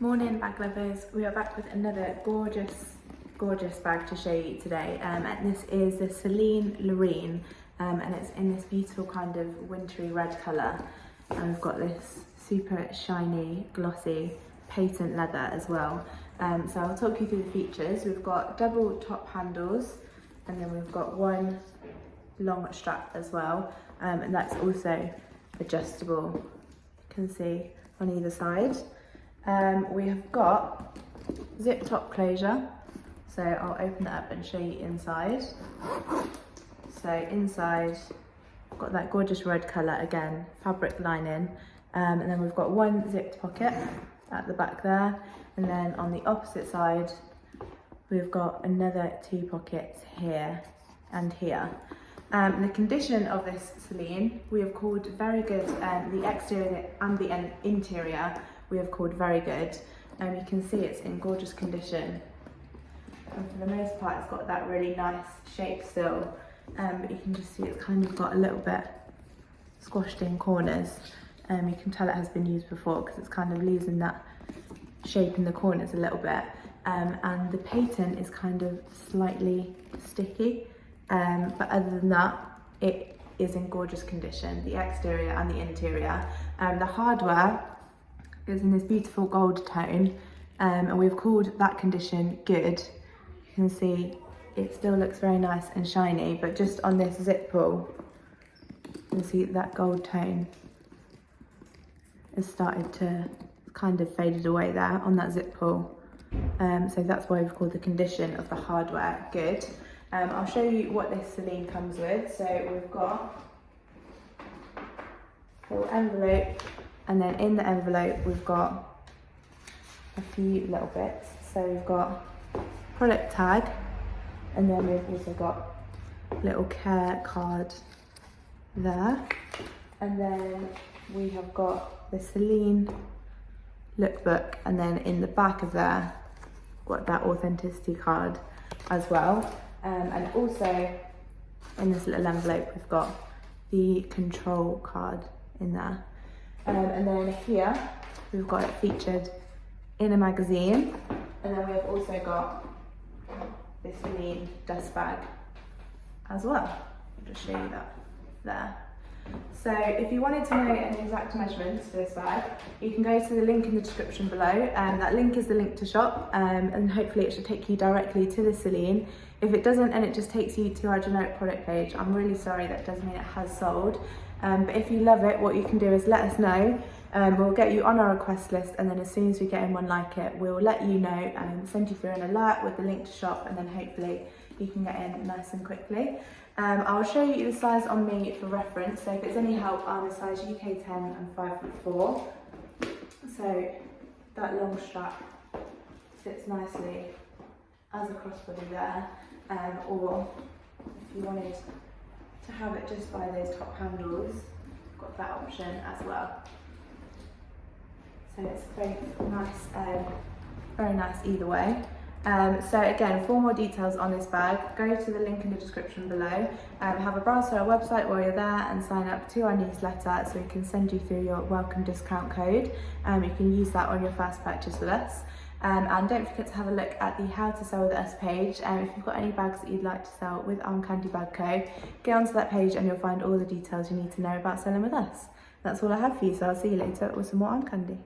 Morning bag lovers, we are back with another gorgeous bag to show you today, and this is the Celine Lirine, and it's in this beautiful kind of wintry red colour, and we've got this super shiny glossy patent leather as well. So I'll talk you through the features. We've got double top handles, and then we've got one long strap as well, and that's also adjustable, you can see on either side. We have got zip top closure, so I'll open it up and show you inside. So inside, we've got that gorgeous red colour again, fabric lining, and then we've got one zipped pocket at the back there, and then on the opposite side we've got another two pockets here and here. The condition of this Celine we have called very good, the exterior and the interior we have called very good. You can see it's in gorgeous condition, and for the most part it's got that really nice shape still, but you can just see it's kind of got a little bit squashed in corners. You can tell it has been used before because it's kind of losing that shape in the corners a little bit, and the patent is kind of slightly sticky, but other than that it is in gorgeous condition, the exterior and the interior. The hardware is in this beautiful gold tone, and we've called that condition good. You can see it still looks very nice and shiny, but just on this zip pull you can see that gold tone has started to kind of faded away there on that zip pull, so that's why we've called the condition of the hardware good. I'll show you what this Celine comes with. So we've got a little envelope, and then in the envelope we've got a few little bits. So we've got product tag, and then we've also got a little care card there, and then we have got the Celine lookbook, and then in the back of there got that authenticity card as well, and also in this little envelope we've got the control card in there. And then here we've got it featured in a magazine, and then we've also got this Celine dust bag as well. I'll just show you that there. So if you wanted to know any exact measurements for this bag, you can go to the link in the description below, and that link is the link to shop, and hopefully it should take you directly to the Celine. If it doesn't and it just takes you to our generic product page, I'm really sorry, that doesn't mean it has sold. But if you love it, what you can do is let us know. We'll get you on our request list, and then as soon as we get in one like it, we'll let you know and send you through an alert with the link to shop, and then hopefully you can get in nice and quickly. I'll show you the size on me for reference, so if it's any help, I'm a size UK 10 and 5'4". So that long strap sits nicely as a crossbody there, or if you wanted to have it just by those top handles, got that option as well. So it's very nice either way. So again, for more details on this bag, go to the link in the description below. Have a browse to our website while you're there, and sign up to our newsletter so we can send you through your welcome discount code. You can use that on your first purchase with us. And don't forget to have a look at the How to Sell with Us page. If you've got any bags that you'd like to sell with Armcandy Bag Co, get onto that page and you'll find all the details you need to know about selling with us. That's all I have for you, so I'll see you later with some more Armcandy.